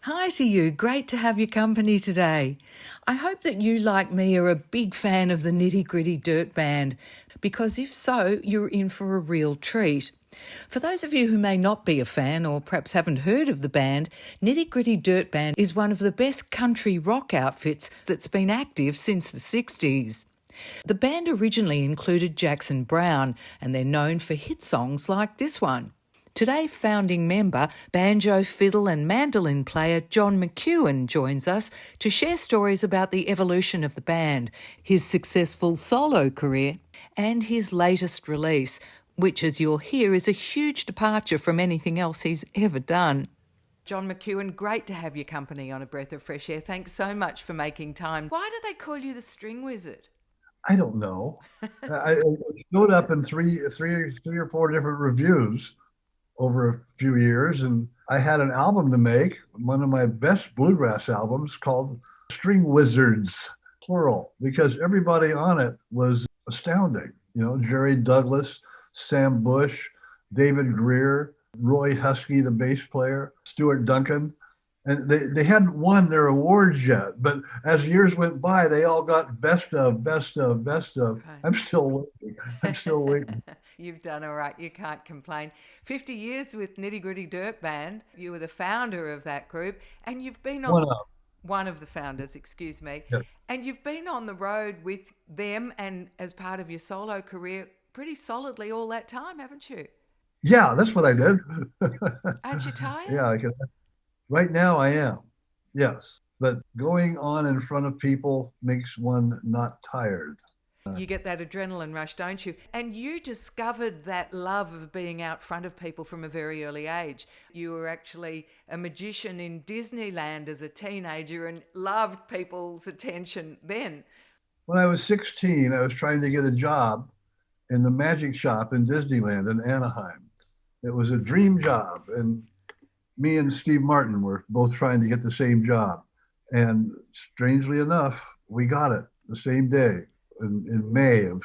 Hi to you. Great to have your company today. I hope that you, like me, are a big fan of the Nitty Gritty Dirt Band, because if so, you're in for a real treat. For those of you who may not be a fan or perhaps haven't heard of the band, Nitty Gritty Dirt Band is one of the best country rock outfits that's been active since the 60s. The band originally included Jackson Browne, and they're known for hit songs like this one. Today, founding member, banjo, fiddle and mandolin player John McEuen joins us to share stories about the evolution of the band, his successful solo career and his latest release, which, as you'll hear, is a huge departure from anything else he's ever done. John McEuen, great to have your company on A Breath of Fresh Air. Thanks so much for making time. Why do they call you the string wizard? I don't know. I showed up in three or four different reviews over a few years, and I had an album to make, one of my best bluegrass albums called String Wizards, plural, because everybody on it was astounding. You know, Jerry Douglas, Sam Bush, David Greer, Roy Husky, the bass player, Stuart Duncan. And they hadn't won their awards yet, but as years went by, they all got best of, best of, best of. Right. I'm still waiting. I'm still waiting. You've done all right. You can't complain. 50 years with Nitty Gritty Dirt Band. You were the founder of that group, and you've been One on up. one of the founders, excuse me, Yeah. and you've been on the road with them and as part of your solo career pretty solidly all that time, haven't you? Yeah, that's what I did. Aren't you tired? Yeah, right now I am. Yes, but going on in front of people makes one not tired. You get that adrenaline rush, don't you? And you discovered that love of being out front of people from a very early age. You were actually a magician in Disneyland as a teenager and loved people's attention then. When I was 16, I was trying to get a job in the magic shop in Disneyland in Anaheim. It was a dream job, and me and Steve Martin were both trying to get the same job. And strangely enough, we got it the same day in May of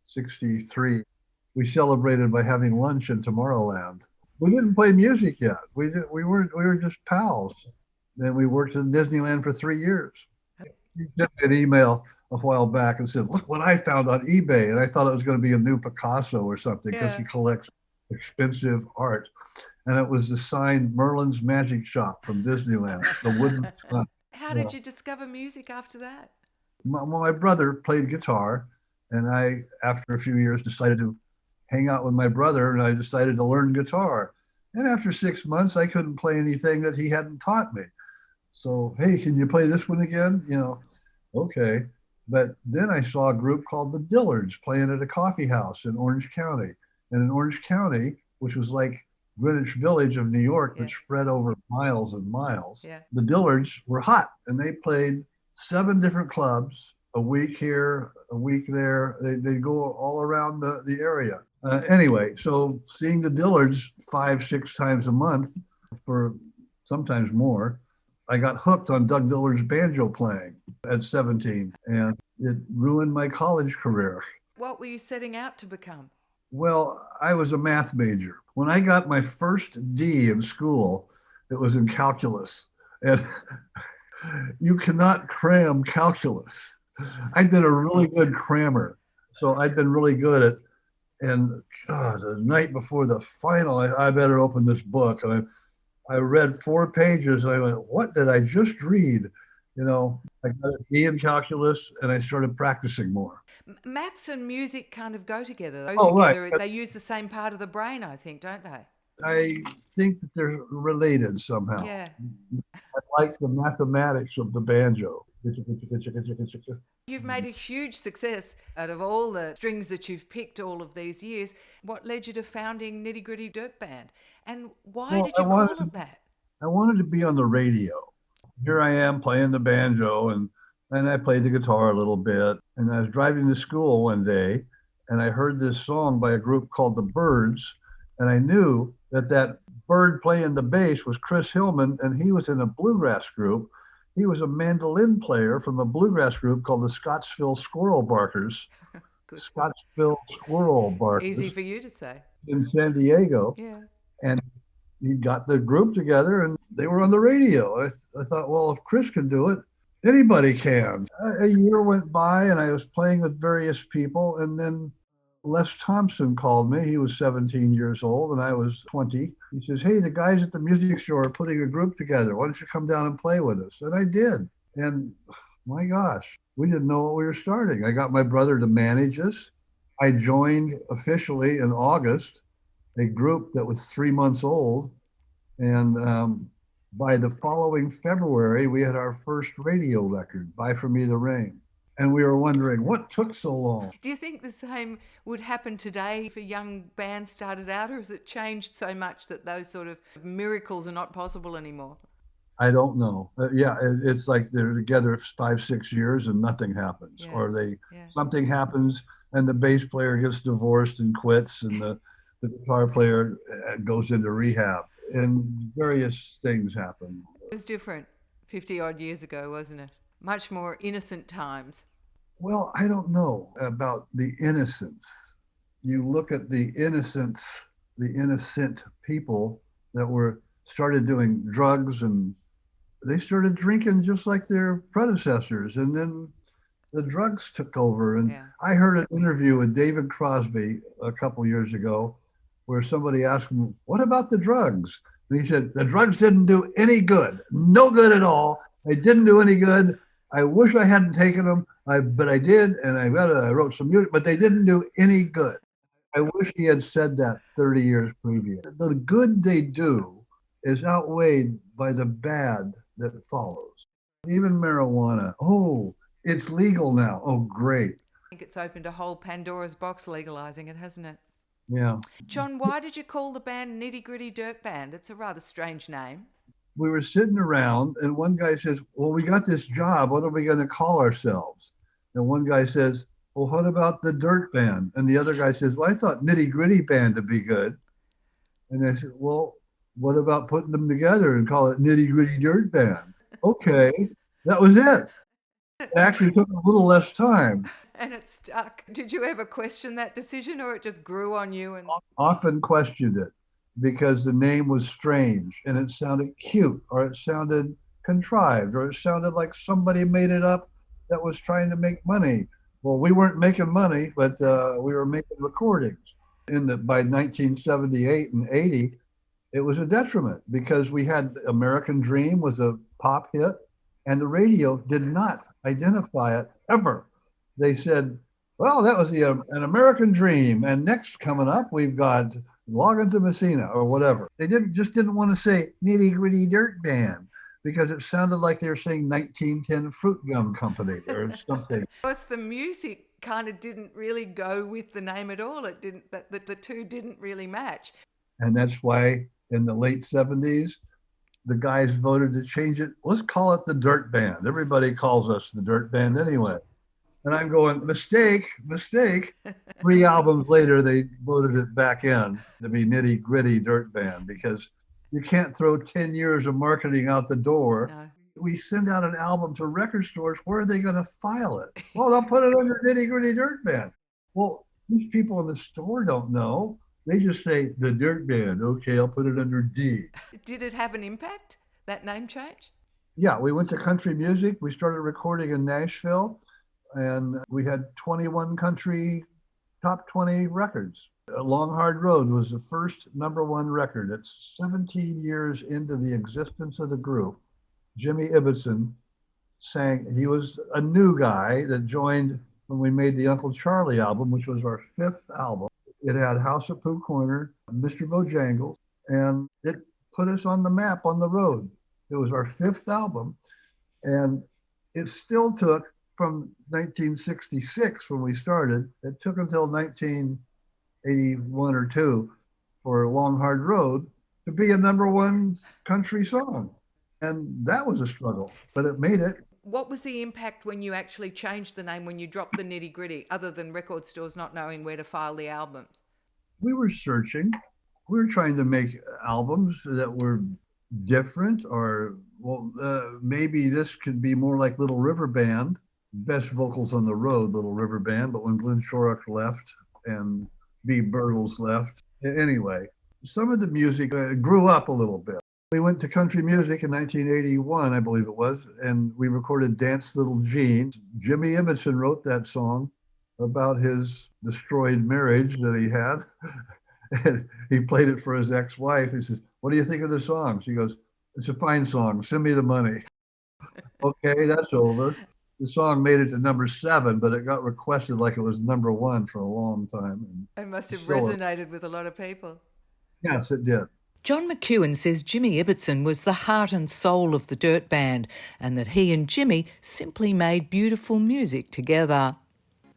63. We celebrated by having lunch in Tomorrowland. We didn't play music yet. We were just pals. Then we worked in Disneyland for 3 years. He sent me an email a while back and said, "Look what I found on eBay." And I thought it was going to be a new Picasso or something because he Yeah. collects expensive art. And it was the signed Merlin's Magic Shop from Disneyland, the wooden sign. How Yeah. did you discover music after that? My brother played guitar, and I, after a few years, decided to hang out with my brother, and I decided to learn guitar. And after 6 months, I couldn't play anything that he hadn't taught me. So, hey, can you play this one again? Okay. But then I saw a group called the Dillards playing at a coffee house in Orange County. And in Orange County, which was like Greenwich Village of New York, Yeah. which spread over miles and miles, Yeah. the Dillards were hot, and they played 7 different clubs a week here, a week there. They go all around the area. Anyway, so seeing the Dillards 5, 6 times a month for sometimes more, I got hooked on Doug Dillard's banjo playing at 17, and it ruined my college career. What were you setting out to become? Well, I was a math major. When I got my first D in school, it was in calculus. And you cannot cram calculus. I'd been a really good crammer. So I'd been really good at, and God, the night before the final, I better open this book. And I read 4 pages and I went, what did I just read? I got a D in calculus and I started practicing more. Maths and music kind of go together. Go Oh, right. together. They use the same part of the brain, I think, don't they? I think that they're related somehow. Yeah. I like the mathematics of the banjo. You've made a huge success out of all the strings that you've picked all of these years. What led you to founding Nitty Gritty Dirt Band? And why Well, did you call it that? I wanted to be on the radio. Here I am playing the banjo, and I played the guitar a little bit. And I was driving to school one day, and I heard this song by a group called the Birds, and I knew that bird playing the bass was Chris Hillman, and he was in a bluegrass group. He was a mandolin player from a bluegrass group called the Scottsville Squirrel Barkers. Good. Scottsville Squirrel Barkers Easy for you to say. in San Diego. Yeah. And he got the group together and they were on the radio. I thought, well, if Chris can do it, anybody can. A year went by and I was playing with various people. And then Les Thompson called me. He was 17 years old and I was 20. He says, hey, the guys at the music store are putting a group together. Why don't you come down and play with us? And I did. And my gosh, we didn't know what we were starting. I got my brother to manage us. I joined officially in August a group that was 3 months old. And by the following February, we had our first radio record, Buy For Me the Rain. And we were wondering, what took so long? Do you think the same would happen today if a young band started out, or has it changed so much that those sort of miracles are not possible anymore? I don't know. It's like they're together 5, 6 years and nothing happens, or something happens and the bass player gets divorced and quits, and the guitar player goes into rehab, and various things happen. It was different 50 odd years ago, wasn't it? Much more innocent times. Well, I don't know about the innocence. You look at the innocent people that were started doing drugs, and they started drinking just like their predecessors, and then the drugs took over. And I heard an interview with David Crosby a couple years ago where somebody asked him, what about the drugs? And he said, the drugs didn't do any good. No good at all. They didn't do any good. I wish I hadn't taken them, but I did, and I wrote some music, but they didn't do any good. I wish he had said that 30 years previous. The good they do is outweighed by the bad that follows. Even marijuana. Oh, it's legal now. Oh, great. I think it's opened a whole Pandora's box legalizing it, hasn't it? Yeah. John, why did you call the band Nitty Gritty Dirt Band? It's a rather strange name. We were sitting around and one guy says, well, we got this job. What are we going to call ourselves? And one guy says, well, what about the Dirt Band? And the other guy says, well, I thought Nitty Gritty Band would be good. And I said, well, what about putting them together and call it Nitty Gritty Dirt Band? Okay, that was it. It actually took a little less time. And it stuck. Did you ever question that decision, or it just grew on you? And often questioned it because the name was strange and it sounded cute, or it sounded contrived, or it sounded like somebody made it up that was trying to make money. Well, we weren't making money, but we were making recordings. By 1978 and 80, it was a detriment because we had American Dream was a pop hit, and the radio did not identify it ever. They said, well, that was an American Dream, and next coming up, we've got Loggins and Messina, or whatever. They didn't want to say Nitty Gritty Dirt Band because it sounded like they were saying 1910 Fruit Gum Company or something. Plus, the music kind of didn't really go with the name at all. It didn't. The two didn't really match. And that's why in the late 70s, the guys voted to change it. Let's call it the Dirt Band. Everybody calls us the Dirt Band anyway. And I'm going, mistake. 3 albums later, they voted it back in to be Nitty Gritty Dirt Band because you can't throw 10 years of marketing out the door. No. We send out an album to record stores. Where are they going to file it? Well, they'll put it under Nitty Gritty Dirt Band. Well, these people in the store don't know. They just say the Dirt Band. Okay, I'll put it under D. Did it have an impact, that name change? Yeah, we went to country music. We started recording in Nashville, and we had 21 country top 20 records. Long Hard Road was the first #1 record. It's 17 years into the existence of the group. Jimmy Ibbotson sang. He was a new guy that joined when we made the Uncle Charlie album, which was our 5th album. It had House at Pooh Corner, Mr. Bojangles, and it put us on the map on the road. It was our 5th album, and it still took from 1966 when we started. It took until 1981 or 2 for Long Hard Road to be a #1 country song. And that was a struggle, but it made it. What was the impact when you actually changed the name, when you dropped the Nitty Gritty, other than record stores not knowing where to file the albums? We were searching. We were trying to make albums that were different, or maybe this could be more like Little River Band. Best vocals on the road, Little River Band. But when Glenn Shorrock left and B. Birtles left, anyway, some of the music grew up a little bit. We went to country music in 1981, I believe it was, and we recorded Dance Little Jean. Jimmy Ibbotson wrote that song about his destroyed marriage that he had. And he played it for his ex-wife. He says, "What do you think of the song?" She goes, "It's a fine song. Send me the money." Okay, that's over. The song made it to number 7, but it got requested like it was number 1 for a long time. And It must have still, resonated with a lot of people. yes, it did. John McEuen says Jimmy Ibbotson was the heart and soul of the Dirt Band and that he and Jimmy simply made beautiful music together.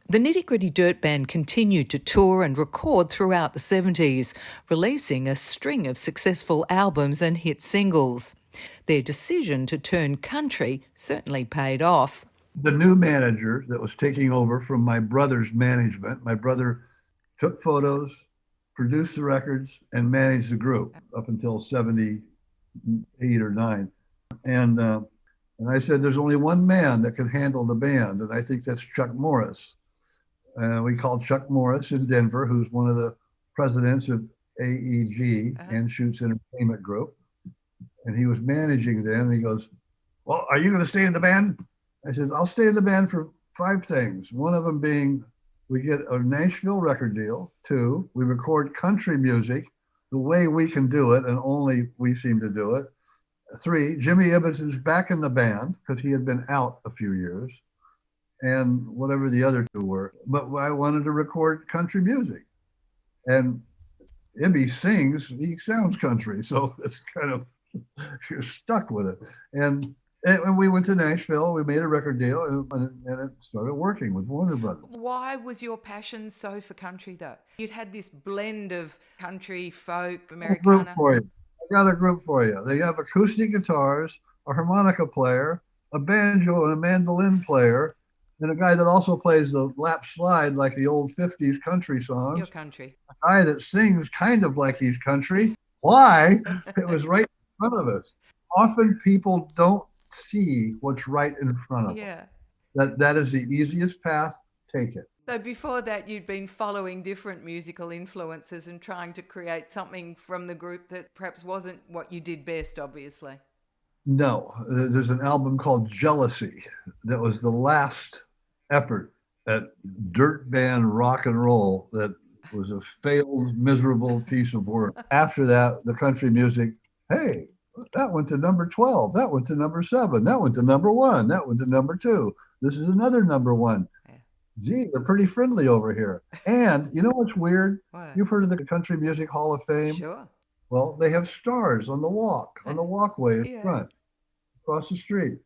The Nitty Gritty Dirt Band continued to tour and record throughout the 70s, releasing a string of successful albums and hit singles. Their decision to turn country certainly paid off. The new manager that was taking over from my brother's management, my brother took photos, produced the records, and managed the group up until 78 or 9. And I said, there's only one man that can handle the band, and I think that's Chuck Morris. We called Chuck Morris in Denver, who's one of the presidents of AEG, Anschutz Entertainment Group. And he was managing then. And he goes, "Well, are you going to stay in the band?" I said, "I'll stay in the band for 5 things. One of them being we get a Nashville record deal. 2, we record country music the way we can do it, and only we seem to do it. 3, Jimmy Ibbotson's back in the band because he had been out a few years. And whatever the other 2 were. But I wanted to record country music. And Ibby sings, he sounds country. So it's kind of, you're stuck with it. And we went to Nashville, we made a record deal, and it started working with Warner Brothers. Why was your passion so for country, though? You'd had this blend of country, folk, Americana. I got a group for you. They have acoustic guitars, a harmonica player, a banjo and a mandolin player, and a guy that also plays the lap slide like the old 50s country songs. Your country. A guy that sings kind of like he's country. Why? It was right in front of us. Often people don't see what's right in front of them. That is the easiest path. Take it. So before that, you'd been following different musical influences and trying to create something from the group that perhaps wasn't what you did best, obviously. No, there's an album called Jealousy that was the last effort at dirt band rock and roll that was a failed, miserable piece of work. After that, the country music, hey, that went to number 12, that went to number 7, that went to number 1, that went to number 2. This is another number 1. Gee, they're pretty friendly over here. And you know what's weird? What? You've heard of the Country Music Hall of Fame? Sure. Well, they have stars on the walkway in front, across the street.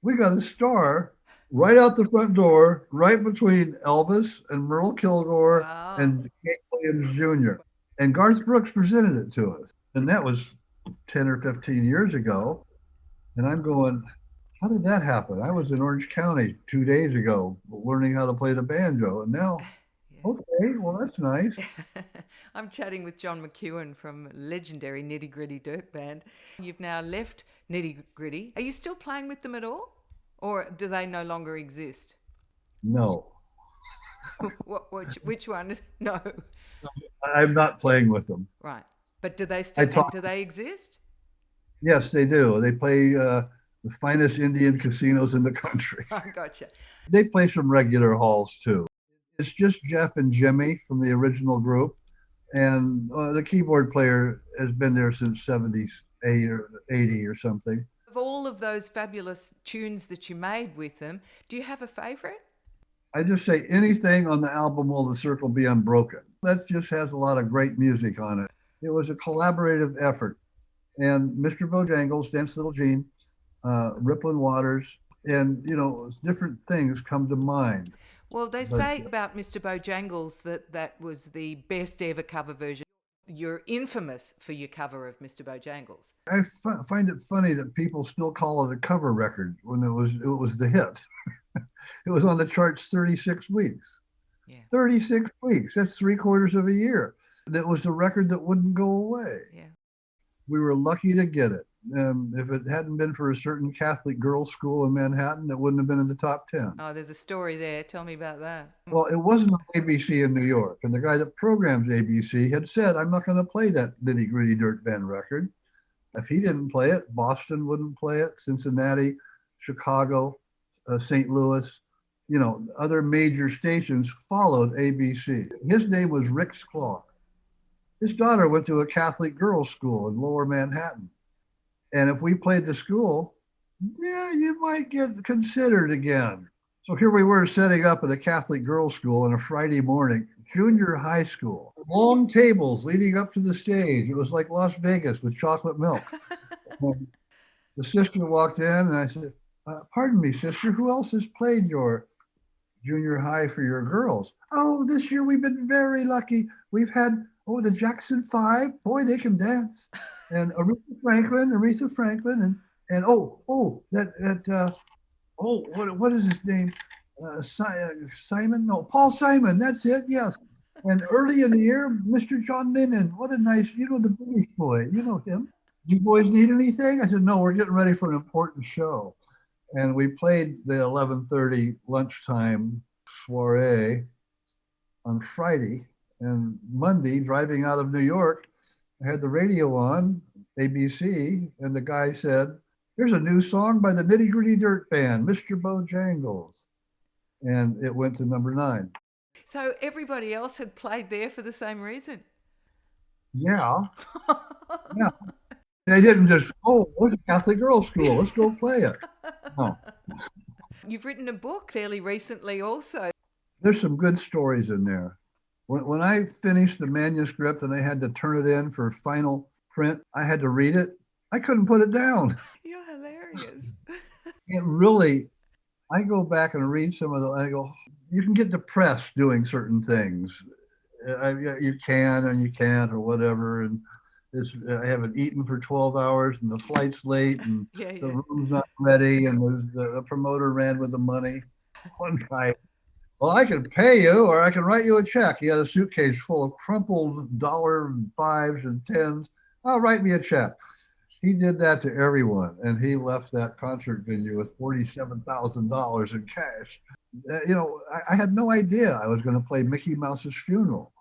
We got a star right out the front door, right between Elvis and Merle Kilgore and Kate Williams Jr. And Garth Brooks presented it to us. And that was 10 or 15 years ago. And I'm going, how did that happen? I was in Orange County 2 days ago learning how to play the banjo. And now, okay, well, that's nice. I'm chatting with John McEuen from legendary Nitty Gritty Dirt Band. You've now left Nitty Gritty. Are you still playing with them at all? Or do they no longer exist? No. Which one? No. I'm not playing with them. Right. But do they still do they exist? Yes, they do. They play the finest Indian casinos in the country. I gotcha. They play some regular halls too. It's just Jeff and Jimmy from the original group. And the keyboard player has been there since 78 or 80 or something. Of all of those fabulous tunes that you made with them, do you have a favorite? I just say anything on the album Will the Circle Be Unbroken. That just has a lot of great music on it. It was a collaborative effort. And Mr. Bojangles, Dance Little Jean, Rippling Waters, and, you know, different things come to mind. Well, they say about Mr. Bojangles that was the best ever cover version. You're infamous for your cover of Mr. Bojangles. I find it funny that people still call it a cover record when it was the hit. It was on the charts 36 weeks. Yeah. 36 weeks. That's 3/4 of a year. That was a record that wouldn't go away. Yeah. We were lucky to get it. If it hadn't been for a certain Catholic girls' school in Manhattan, it wouldn't have been in the top 10. Oh, there's a story there. Tell me about that. Well, it wasn't on ABC in New York. And the guy that programs ABC had said, I'm not going to play that Nitty Gritty Dirt Band record. If he didn't play it, Boston wouldn't play it, Cincinnati, Chicago, St. Louis, other major stations followed ABC. His name was Rick Sklock. His daughter went to a Catholic girls' school in Lower Manhattan. And if we played the school, yeah, you might get considered again. So here we were setting up at a Catholic girls' school on a Friday morning, junior high school. Long tables leading up to the stage. It was like Las Vegas with chocolate milk. The sister walked in and I said, pardon me, sister, who else has played your junior high for your girls? Oh, this year we've been very lucky. We've had, the Jackson Five. Boy, they can dance. And Aretha Franklin, what is his name? Simon? No, Paul Simon. That's it. Yes. And early in the year, Mr. John Lennon. What a nice, the British boy. You know him. Do you boys need anything? I said, no, we're getting ready for an important show. And we played the 11:30 lunchtime soiree on Friday. And Monday, driving out of New York, I had the radio on, ABC, and the guy said, here's a new song by the Nitty Gritty Dirt Band, Mr. Bojangles. And it went to number 9. So everybody else had played there for the same reason? Yeah. Yeah. They didn't just, where's a Catholic girls' school? Let's go play it. No. You've written a book fairly recently also. There's some good stories in there. When I finished the manuscript and I had to turn it in for final print, I had to read it. I couldn't put it down. You're hilarious. It really, I go back and read some of the, I go, you can get depressed doing certain things. You can and you can't or whatever. And I haven't eaten for 12 hours and the flight's late and the room's not ready and the promoter ran with the money. One guy, well, I can pay you or I can write you a check. He had a suitcase full of crumpled $5s and 10s. I'll write me a check. He did that to everyone, and he left that concert venue with $47,000 in cash. I had no idea I was going to play Mickey Mouse's funeral.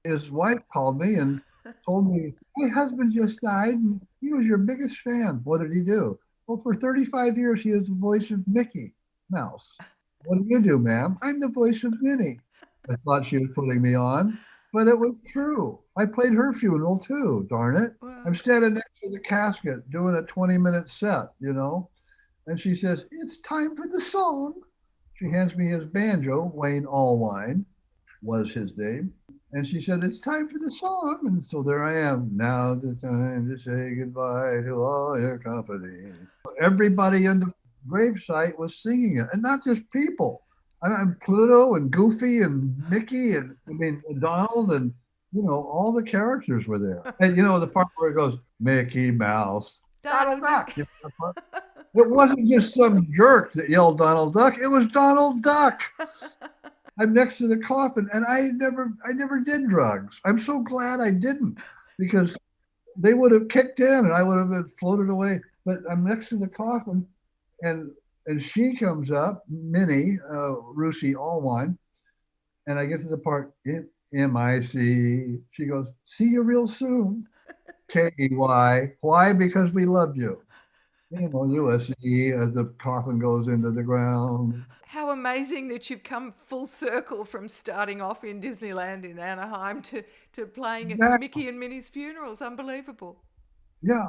His wife called me and told me, my husband just died, and he was your biggest fan. What did he do? Well, for 35 years, he was the voice of Mickey Mouse. What do you do, ma'am? I'm the voice of Minnie. I thought she was putting me on, but it was true. I played her funeral too, darn it. Wow. I'm standing next to the casket doing a 20-minute set, and she says, it's time for the song. She hands me his banjo, Wayne Allwine was his name. And she said, it's time for the song. And so there I am. Now the time to say goodbye to all your company. Everybody in the gravesite was singing it, and not just people. I'm Pluto and Goofy and Mickey and Donald and all the characters were there. And the part where it goes Mickey Mouse, Donald Duck. It wasn't just some jerk that yelled Donald Duck. It was Donald Duck. I'm next to the coffin, and I never did drugs. I'm so glad I didn't, because they would have kicked in and I would have been floated away. But I'm next to the coffin. And she comes up, Minnie, Russi Allwine, and I get to the part, M-I-C. She goes, see you real soon. K-E-Y. Why? Because we love you. U-S-E, as the coffin goes into the ground. How amazing that you've come full circle from starting off in Disneyland in Anaheim to playing at Mickey and Minnie's funerals. Unbelievable. Yeah.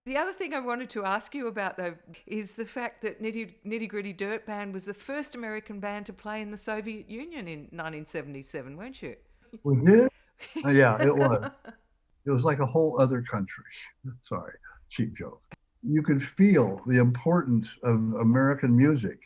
The other thing I wanted to ask you about, though, is the fact that Nitty Gritty Dirt Band was the first American band to play in the Soviet Union in 1977, weren't you? We did? Yeah, it was. It was like a whole other country. Sorry, cheap joke. You could feel the importance of American music.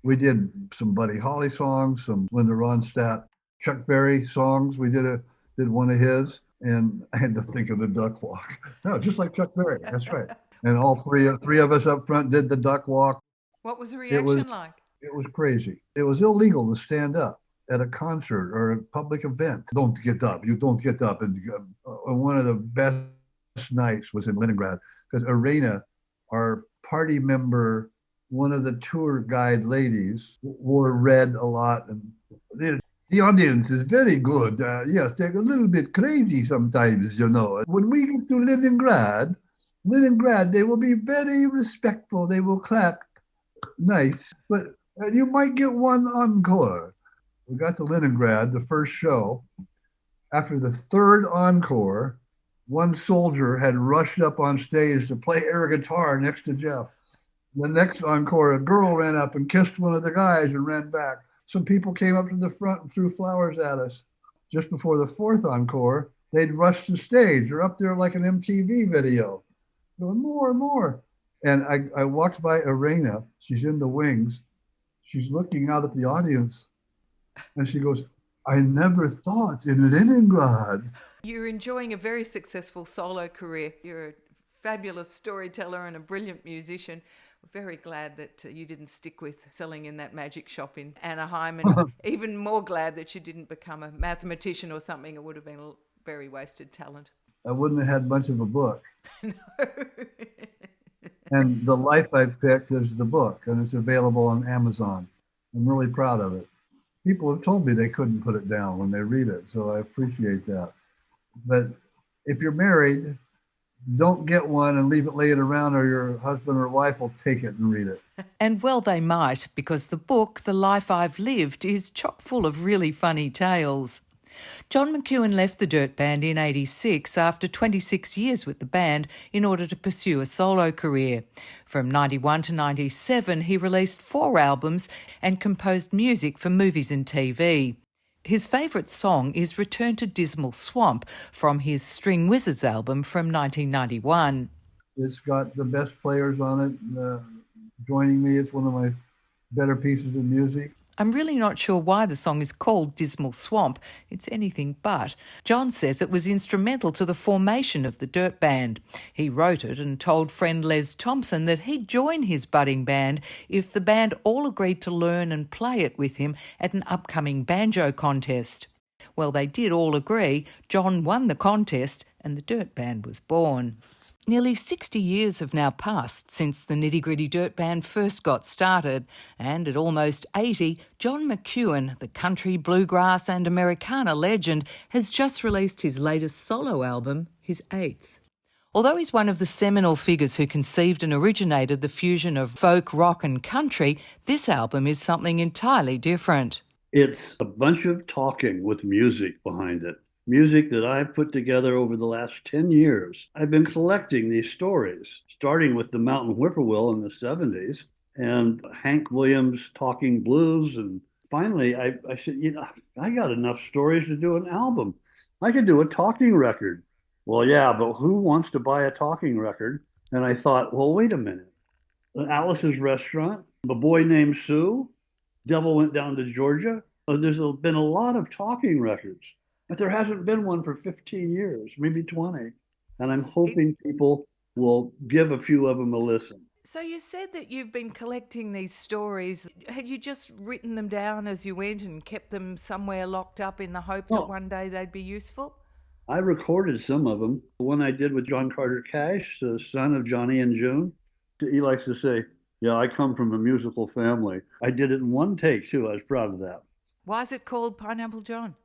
We did some Buddy Holly songs, some Linda Ronstadt, Chuck Berry songs. We did one of his. And I had to think of the duck walk. No, just like Chuck Berry. That's right. And all three of us up front did the duck walk. What was the reaction like? It was crazy. It was illegal to stand up at a concert or a public event. Don't get up. You don't get up. And one of the best nights was in Leningrad, because Arena, our party member, one of the tour guide ladies, wore red a lot. And the audience is very good. Yes, they're a little bit crazy sometimes, you know. When we get to Leningrad, they will be very respectful. They will clap nice, but you might get one encore. We got to Leningrad, the first show. After the third encore, one soldier had rushed up on stage to play air guitar next to Jeff. The next encore, a girl ran up and kissed one of the guys and ran back. Some people came up to the front and threw flowers at us. Just before the fourth encore, they'd rushed the stage. They're up there like an MTV video. Going more and more. And I walked by Arena. She's in the wings. She's looking out at the audience. And she goes, I never thought in Leningrad. You're enjoying a very successful solo career. You're a fabulous storyteller and a brilliant musician. We're very glad that you didn't stick with selling in that magic shop in Anaheim, and even more glad that you didn't become a mathematician or something. It would have been a very wasted talent. I wouldn't have had much of a book. No. And the life I've picked is the book, and it's available on Amazon. I'm really proud of it. People have told me they couldn't put it down when they read it, so I appreciate that. But if you're married, don't get one and leave it laying around, or your husband or wife will take it and read it. And well, they might, because the book, The Life I've Lived, is chock full of really funny tales. John McEuen left the Dirt Band in '86 after 26 years with the band in order to pursue a solo career. From '91 to '97, he released 4 albums and composed music for movies and TV. His favourite song is Return to Dismal Swamp from his String Wizards album from 1991. It's got the best players on it joining me. It's one of my better pieces of music. I'm really not sure why the song is called Dismal Swamp. It's anything but. John says it was instrumental to the formation of the Dirt Band. He wrote it and told friend Les Thompson that he'd join his budding band if the band all agreed to learn and play it with him at an upcoming banjo contest. Well, they did all agree. John won the contest and the Dirt Band was born. Nearly 60 years have now passed since the Nitty Gritty Dirt Band first got started, and at almost 80, John McEuen, the country, bluegrass and Americana legend, has just released his latest solo album, his 8th. Although he's one of the seminal figures who conceived and originated the fusion of folk, rock and country, this album is something entirely different. It's a bunch of talking with music behind it. Music that I've put together over the last 10 years. I've been collecting these stories, starting with the Mountain Whippoorwill in the 70s and Hank Williams talking blues. And finally, I said, I got enough stories to do an album. I could do a talking record. Well, yeah, but who wants to buy a talking record? And I thought, well, wait a minute. Alice's Restaurant, A Boy Named Sue, Devil Went Down to Georgia. There's been a lot of talking records. But there hasn't been one for 15 years, maybe 20. And I'm hoping people will give a few of them a listen. So you said that you've been collecting these stories. Had you just written them down as you went and kept them somewhere locked up in the hope that one day they'd be useful? I recorded some of them. The one I did with John Carter Cash, the son of Johnny and June. He likes to say, yeah, I come from a musical family. I did it in one take, too. I was proud of that. Why is it called Pineapple John?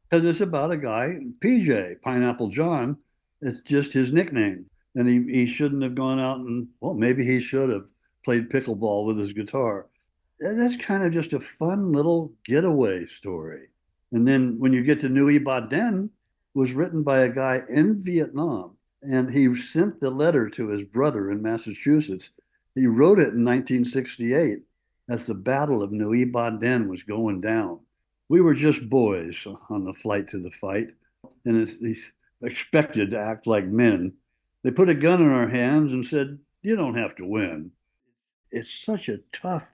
Because it's about a guy, PJ, Pineapple John. It's just his nickname. And he shouldn't have gone out and, well, maybe he should have played pickleball with his guitar. And that's kind of just a fun little getaway story. And then when you get to Nui Ba Den, was written by a guy in Vietnam. And he sent the letter to his brother in Massachusetts. He wrote it in 1968 as the Battle of Nui Ba Den was going down. We were just boys on the flight to the fight, and he's expected to act like men. They put a gun in our hands and said, you don't have to win. It's such a tough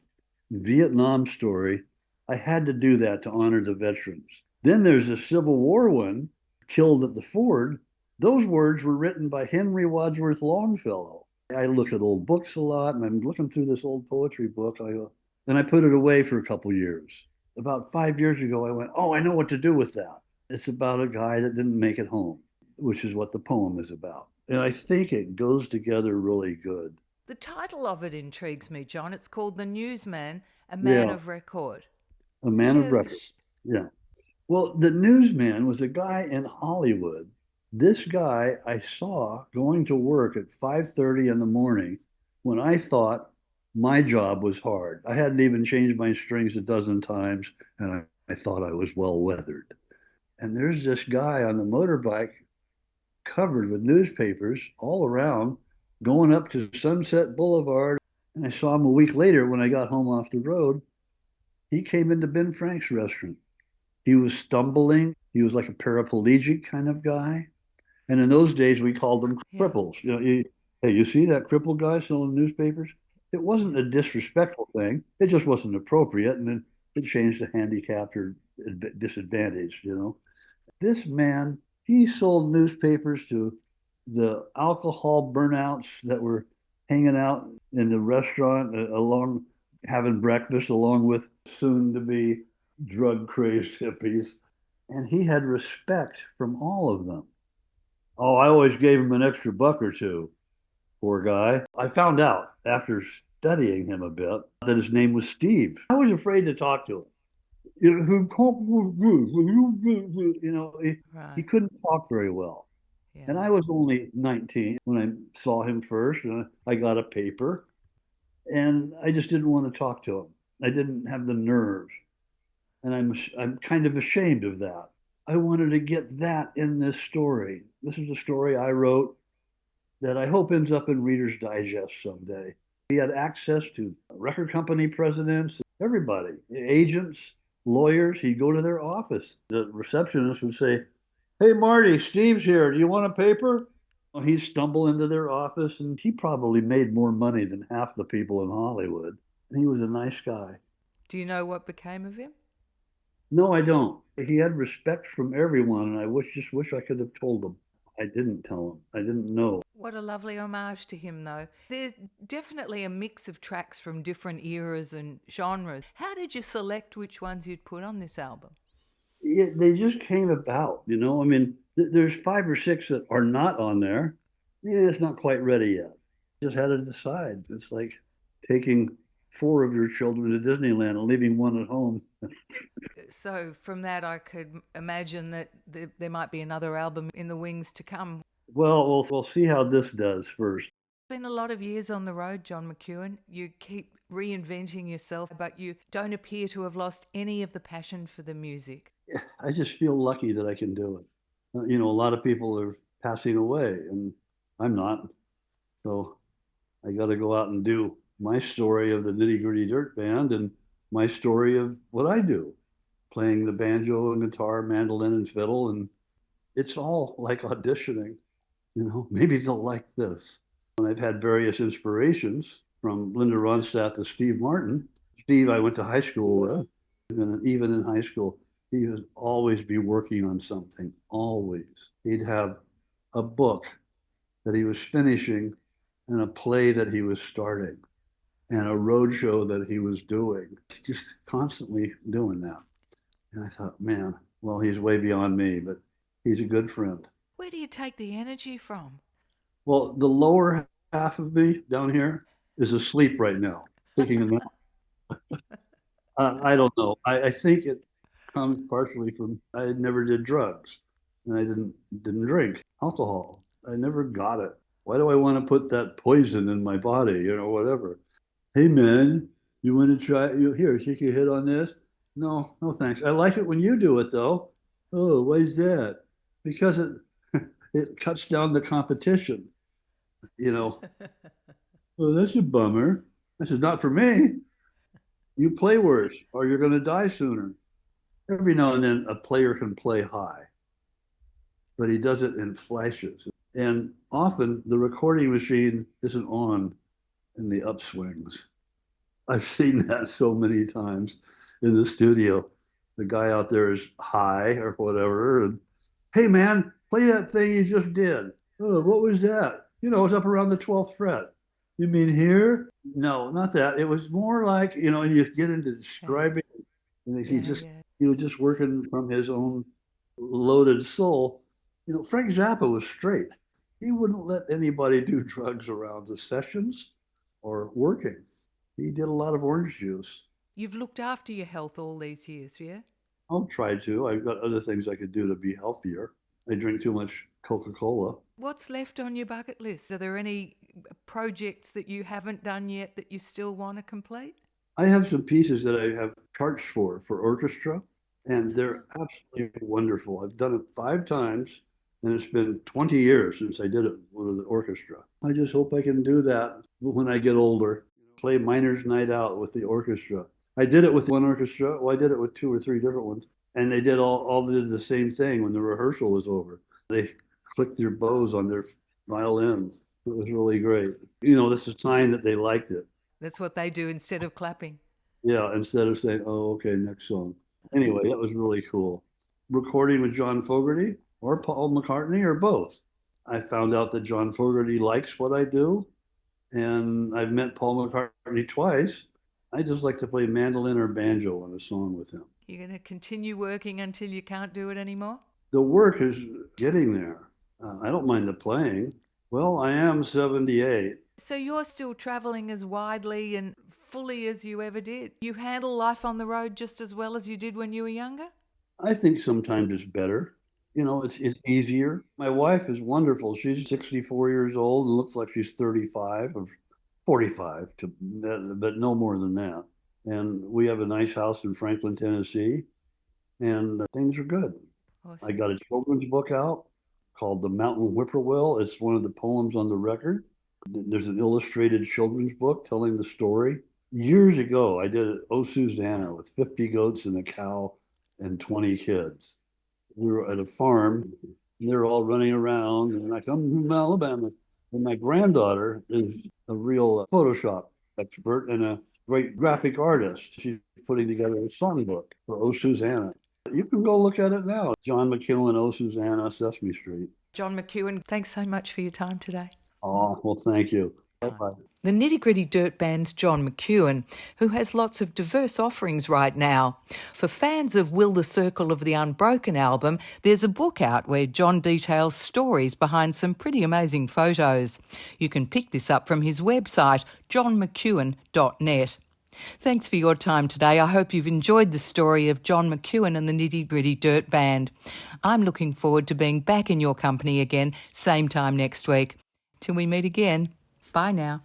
Vietnam story. I had to do that to honor the veterans. Then there's a Civil War one, Killed at the Ford. Those words were written by Henry Wadsworth Longfellow. I look at old books a lot, and I'm looking through this old poetry book, and I put it away for a couple years. About 5 years ago, I went, I know what to do with that. It's about a guy that didn't make it home, which is what the poem is about. And I think it goes together really good. The title of it intrigues me, John. It's called The Newsman, a Man Yeah, of Record. a man of Share, record. Yeah. Well, the newsman was a guy in Hollywood. This guy I saw going to work at 5:30 in the morning when I thought my job was hard. I hadn't even changed my strings a dozen times, and I thought I was well weathered. And there's this guy on the motorbike covered with newspapers all around going up to Sunset Boulevard. And I saw him a week later when I got home off the road. He came into Ben Frank's restaurant. He was stumbling. He was like a paraplegic kind of guy. And in those days, we called them yeah, cripples. Hey, you see that crippled guy selling newspapers? It wasn't yeah. a disrespectful thing. It just wasn't appropriate. And then it changed to handicapped or disadvantaged. This man, he sold newspapers to the alcohol burnouts that were hanging out in the restaurant along having breakfast along with soon to be drug crazed hippies. And he had respect from all of them. Oh, I always gave him an extra buck or two, poor guy. I found out after studying him a bit that his name was Steve. I was afraid to talk to him. He Right. couldn't talk very well. And Yeah. I was only 19 when I saw him first. And I got a paper and I just didn't want to talk to him. I didn't have the nerve. And I'm kind of ashamed of that. I wanted to get that in this story. This is a story I wrote that I hope ends up in Reader's Digest someday. He had access to record company presidents, everybody, agents, lawyers. He'd go to their office. The receptionist would say, "Hey, Marty, Steve's here. Do you want a paper?" Well, he'd stumble into their office, and he probably made more money than half the people in Hollywood. And he was a nice guy. Do you know what became of him? No, I don't. He had respect from everyone, and just wish I could have told him. I didn't tell him. I didn't know. What a lovely homage to him, though. There's definitely a mix of tracks from different eras and genres. How did you select which ones you'd put on this album? They just came about. I mean, there's 5 or 6 that are not on there. Yeah, it's not quite ready yet. Just had to decide. It's like taking 4 of your children to Disneyland and leaving one at home. So, from that, I could imagine that there might be another album in the wings to come. Well, we'll see how this does first. Been a lot of years on the road, John McEuen. You keep reinventing yourself, but you don't appear to have lost any of the passion for the music. I just feel lucky that I can do it. A lot of people are passing away, and I'm not. So I got to go out and do my story of the Nitty Gritty Dirt Band and my story of what I do, playing the banjo and guitar, mandolin and fiddle. And it's all like auditioning, maybe they'll like this. And I've had various inspirations from Linda Ronstadt to Steve Martin. Steve, I went to high school with, and even in high school, he would always be working on something, always. He'd have a book that he was finishing and a play that he was starting and a road show that he was doing, just constantly doing that. And I thought, man, well, he's way beyond me, but he's a good friend. Where do you take the energy from? Well, the lower half of me down here is asleep right now, taking a nap. I don't know. I think it comes partially from I never did drugs, and I didn't drink alcohol. I never got it. Why do I want to put that poison in my body? Whatever. Hey man, you want to try? Here, take a hit on this. No, no thanks. I like it when you do it though. Oh, why is that? Because it cuts down the competition. You know, well, that's a bummer. I said, not for me. You play worse or you're going to die sooner. Every now and then a player can play high, but he does it in flashes. And often the recording machine isn't on in the upswings. I've seen that so many times in the studio. The guy out there is high or whatever. And hey, man, play that thing you just did. Oh, what was that? It's up around the 12th fret. You mean here? No, not that. It was more like, and you get into Okay. describing, and Yeah. he was just working from his own loaded soul. Frank Zappa was straight. He wouldn't let anybody do drugs around the sessions or working. He did a lot of orange juice. You've looked after your health all these years, yeah? I'll try to. I've got other things I could do to be healthier. I drink too much Coca-Cola. What's left on your bucket list? Are there any projects that you haven't done yet that you still want to complete? I have some pieces that I have charged for orchestra, and they're absolutely wonderful. I've done it 5 times, and it's been 20 years since I did it with the orchestra. I just hope I can do that when I get older, play Miner's Night Out with the orchestra. I did it with one orchestra. Well, I did it with 2 or 3 different ones, and they did all did the same thing when the rehearsal was over. They clicked their bows on their violins. It was really great. This is a sign that they liked it. That's what they do instead of clapping. Yeah, instead of saying, oh, okay, next song. Anyway, that was really cool. Recording with John Fogerty or Paul McCartney or both. I found out that John Fogerty likes what I do, and I've met Paul McCartney twice. I just like to play mandolin or banjo on a song with him. You're going to continue working until you can't do it anymore? The work is getting there. I don't mind the playing. Well, I am 78. So you're still travelling as widely and fully as you ever did? You handle life on the road just as well as you did when you were younger? I think sometimes it's better. It's easier. My wife is wonderful. She's 64 years old and looks like she's 35 or 45, but no more than that. And we have a nice house in Franklin, Tennessee, and things are good. Awesome. I got a children's book out called The Mountain Whippoorwill. It's one of the poems on the record. There's an illustrated children's book telling the story. Years ago, I did Oh Susanna with 50 goats and a cow and 20 kids. We were at a farm, and they're all running around, and I come from Alabama. And my granddaughter is a real Photoshop expert and a great graphic artist. She's putting together a songbook for Oh Susanna. You can go look at it now. John McEuen, Oh Susanna, Sesame Street. John McEuen, thanks so much for your time today. Oh, well, thank you. Bye-bye. The Nitty Gritty Dirt Band's John McEuen, who has lots of diverse offerings right now. For fans of Will the Circle of the Unbroken album, there's a book out where John details stories behind some pretty amazing photos. You can pick this up from his website, johnmceuen.net. Thanks for your time today. I hope you've enjoyed the story of John McEuen and the Nitty Gritty Dirt Band. I'm looking forward to being back in your company again, same time next week. Till we meet again, bye now.